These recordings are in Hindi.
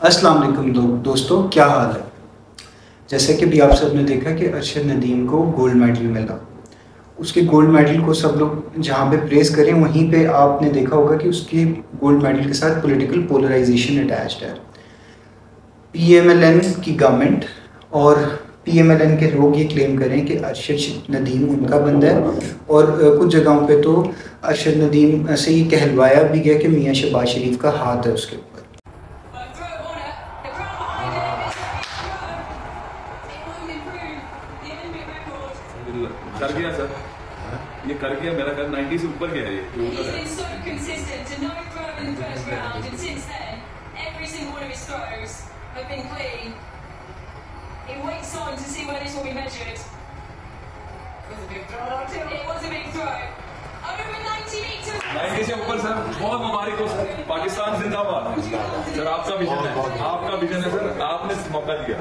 अस्सलाम वालेकुम दोस्तों, क्या हाल है। जैसे कि भी आप सब ने देखा कि अरशद नदीम को गोल्ड मेडल मिला। उसके गोल्ड मेडल को सब लोग जहाँ पे प्रेस करें, वहीं पे आपने देखा होगा कि उसके गोल्ड मेडल के साथ पॉलिटिकल पोलराइजेशन अटैच्ड है। पीएमएलएन की गवर्नमेंट और पीएमएलएन के लोग ये क्लेम करें कि अरशद नदीम उनका बंदा है, और कुछ जगहों पे तो अरशद नदीम से ये कहलवाया भी गया कि मियाँ शहबाज शरीफ का हाथ है उसके ऊपर। कर गया सर, ये कर गया, मेरा कर 90 से ऊपर गया ये। से ऊपर सर, बहुत मुबारक हो सर, पाकिस्तान जिंदाबाद। सर आपका विजन है, आपका विजन है सर, आपने मौका दिया।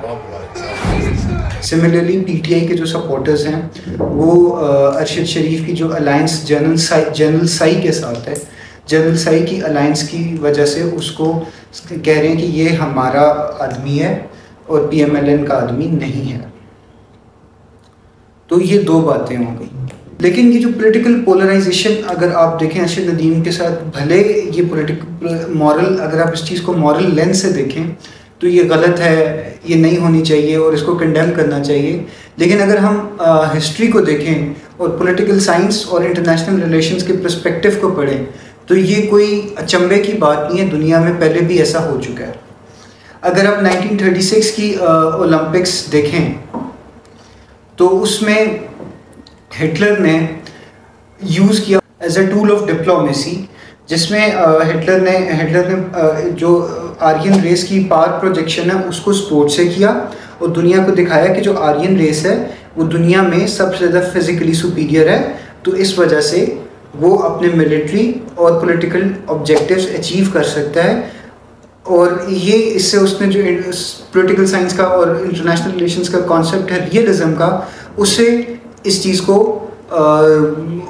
सिमिलरली पीटीआई के जो सपोर्टर्स हैं वो अरशद शरीफ की जो अलायंस जनरल साई के साथ है, जनरल साई की अलायंस की वजह से उसको कह रहे हैं कि ये हमारा आदमी है और पीएमएलएन का आदमी नहीं है। तो ये दो बातें हो गई। लेकिन ये जो पॉलिटिकल पोलराइजेशन अगर आप देखें अरशद नदीम के साथ, भले ये पॉलिटिकल मॉरल, अगर आप इस चीज़ को मॉरल लेंस से देखें तो ये गलत है, ये नहीं होनी चाहिए और इसको कंडेम करना चाहिए। लेकिन अगर हम हिस्ट्री को देखें और पॉलिटिकल साइंस और इंटरनेशनल रिलेशंस के पर्सपेक्टिव को पढ़ें तो ये कोई अचंभे की बात नहीं है, दुनिया में पहले भी ऐसा हो चुका है। अगर आप 1936 की ओलंपिक्स देखें तो उसमें हिटलर ने यूज़ किया as a tool of diplomacy, जिसमें हिटलर ने जो आर्यन रेस की पावर प्रोजेक्शन है उसको सपोर्ट से किया और दुनिया को दिखाया कि जो आर्यन रेस है वो दुनिया में सबसे ज़्यादा फिजिकली सुपीरियर है। तो इस वजह से वो अपने मिलिट्री और पॉलिटिकल ऑब्जेक्टिव्स अचीव कर सकता है। और ये इससे उसने जो पॉलिटिकल साइंस का और इंटरनेशनल रिलेशंस का कॉन्सेप्ट है रियलिज्म का, उससे इस चीज़ को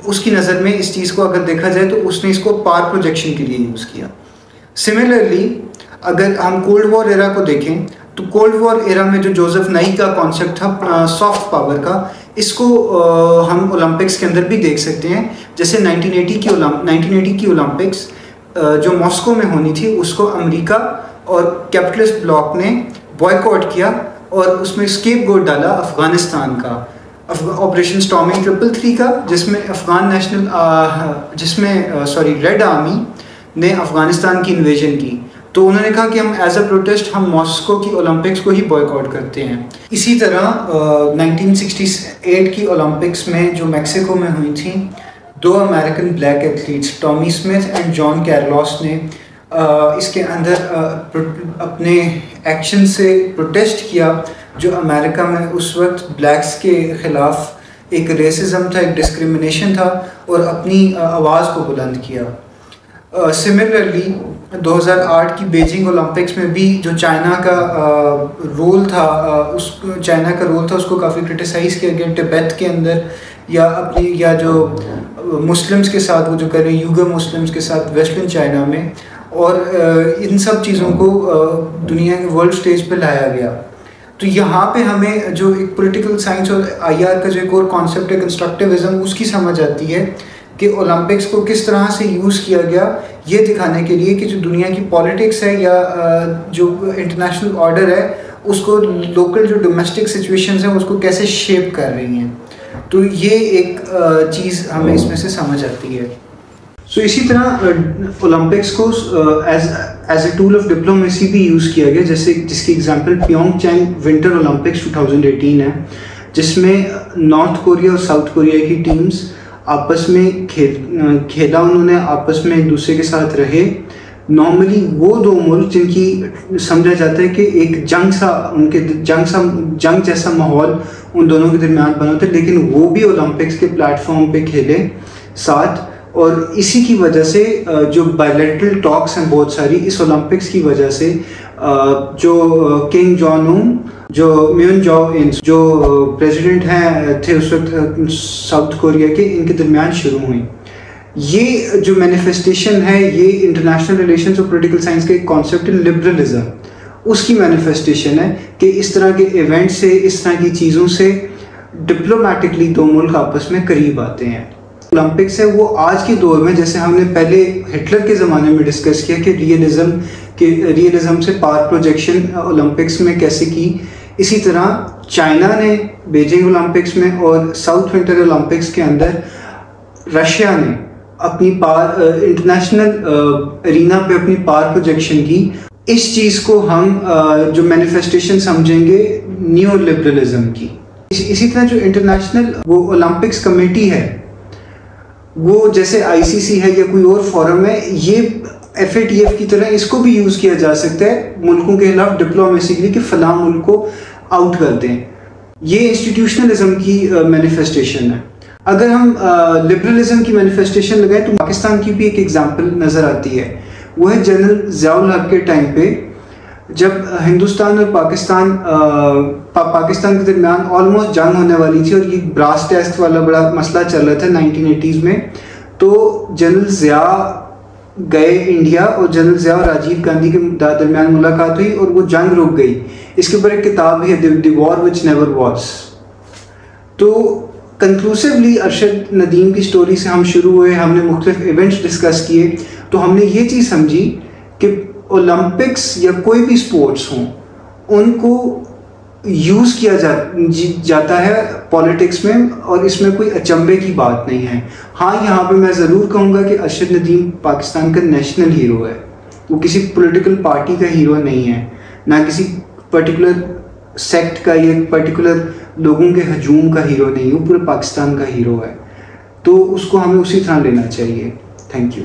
उसकी नज़र में इस चीज़ को अगर देखा जाए तो उसने इसको पावर प्रोजेक्शन के लिए यूज़ किया। सिमिलरली अगर हम कोल्ड वॉर एरा को देखें तो कोल्ड वॉर एरा में जो जोसेफ नाई का कॉन्सेप्ट था सॉफ्ट पावर का, इसको हम ओलंपिक्स के अंदर भी देख सकते हैं। जैसे 1980 की ओलंपिक्स जो मॉस्को में होनी थी उसको अमेरिका और कैपिटलिस्ट ब्लॉक ने बॉयकॉट किया और उसमें स्केपगोट डाला अफ़गानिस्तान का, ऑपरेशन स्टॉर्मिंग 333 का, जिसमें रेड आर्मी ने अफ़गानिस्तान की इन्वेजन की। तो उन्होंने कहा कि हम एज अ प्रोटेस्ट हम मॉस्को की ओलंपिक्स को ही बॉयकॉट करते हैं। इसी तरह 1968 की ओलंपिक्स में जो मैक्सिको में हुई थी, दो American black athletes Tommy Smith and John Carlos ने इसके अंदर अपने एक्शन से प्रोटेस्ट किया जो अमेरिका में उस वक्त ब्लैक्स के ख़िलाफ़ एक रेसिज्म था, एक डिस्क्रिमिनेशन था, और अपनी आवाज़ को बुलंद किया। सिमिलरली 2008 की बीजिंग ओलंपिक्स में भी जो चाइना का रोल था उसको काफ़ी क्रिटिसाइज़ किया गया तिब्बत के अंदर, या जो मुस्लिम्स के साथ वो जो कर रहे हैं यूगर मुस्लिम्स के साथ वेस्टर्न चाइना में, और इन सब चीज़ों को दुनिया के वर्ल्ड स्टेज पे लाया गया। तो यहाँ पे हमें जो एक पॉलिटिकल साइंस और आईआर का जो एक और कॉन्सेप्ट है कंस्ट्रक्टिविज्म, उसकी समझ आती है कि ओलंपिक्स को किस तरह से यूज़ किया गया ये दिखाने के लिए कि जो दुनिया की पॉलिटिक्स है या जो इंटरनेशनल ऑर्डर है उसको लोकल जो डोमेस्टिक सिचुएशंस हैं उसको कैसे शेप कर रही हैं। तो ये एक चीज़ हमें इसमें से समझ आती है। सो इसी तरह ओलंपिक्स को as a tool of diplomacy भी यूज़ किया गया, जैसे जिसकी एग्जांपल प्योंगचैंग विंटर ओलंपिक्स 2018 है, जिसमें नॉर्थ कोरिया और साउथ कोरिया की टीम्स आपस में खेला, उन्होंने आपस में एक दूसरे के साथ रहे। नॉर्मली वो दो मुल्क जिनकी समझा जाता है कि एक जंग जैसा माहौल उन दोनों के दरमियान बना था, लेकिन वो भी ओलंपिक्स के प्लेटफॉर्म पे खेले साथ। और इसी की वजह से जो बायलैटरल टॉक्स हैं बहुत सारी इस ओलंपिक्स की वजह से जो किंग जॉन उन, जो म्यून जॉ इन, जो प्रेसिडेंट हैं थे उस वक्त साउथ कोरिया के, इनके दरमियान शुरू हुई। ये जो मैनिफेस्टेशन है ये इंटरनेशनल रिलेशंस और पॉलिटिकल साइंस का एक कॉन्सेप्ट है लिबरलिज्म, उसकी मैनिफेस्टेशन है कि इस तरह के इवेंट से, इस तरह की चीज़ों से डिप्लोमेटिकली दो मुल्क आपस में करीब आते हैं। ओलंपिक्स है वो आज के दौर में, जैसे हमने पहले हिटलर के ज़माने में डिस्कस किया कि रियलिज़म से पावर प्रोजेक्शन ओलंपिक्स में कैसे की, इसी तरह चाइना ने बीजिंग ओलंपिक्स में और साउथ विंटर ओलंपिक्स के अंदर रशिया ने अपनी इंटरनेशनल एरिना पे अपनी पावर प्रोजेक्शन की। इस चीज़ को हम जो मैनिफेस्टेशन समझेंगे न्यू लिबरलिज्म की। इसी तरह जो इंटरनेशनल वो ओलंपिक्स कमेटी है, वो जैसे आईसीसी है या कोई और फोरम है, ये FATF की तरह इसको भी यूज़ किया जा सकता है मुल्कों के खिलाफ डिप्लोमेसी के लिए कि फ़लाँ मुल्क को आउट कर दें। ये इंस्टीट्यूशनलिज्म की मैनिफेस्टेशन है। अगर हम लिबरलिज्म की मैनिफेस्टेशन लगाएं तो पाकिस्तान की भी एक एग्जांपल नज़र आती है। वो है जनरल ज़ियाउल हक के टाइम पे, जब हिंदुस्तान और पाकिस्तान के दरमियान ऑलमोस्ट जंग होने वाली थी और ये ब्रास टेस्ट वाला बड़ा मसला चल रहा था 1980s में, तो जनरल ज़िया गए इंडिया और जनरल ज़िया और राजीव गांधी के दरमियान मुलाकात हुई और वो जंग रुक गई। इसके ऊपर एक किताब भी है, the war which never was. तो कंक्लूसिवली अरशद नदीम की स्टोरी से हम शुरू हुए, हमने मुख्तलिफ इवेंट्स डिस्कस किए, तो हमने ये चीज़ समझी कि ओलंपिक्स या कोई भी स्पोर्ट्स हों, उनको यूज़ किया जाता है पॉलिटिक्स में, और इसमें कोई अचंभे की बात नहीं है। हाँ, यहाँ पे मैं ज़रूर कहूँगा कि अरशद नदीम पाकिस्तान का नेशनल हीरो है। वो किसी पॉलिटिकल पार्टी का हीरो नहीं है, ना किसी पर्टिकुलर सेक्ट का या पर्टिकुलर लोगों के हजूम का हीरो नहीं है, वो पूरे पाकिस्तान का हीरो है। तो उसको हमें उसी तरह लेना चाहिए। Thank you.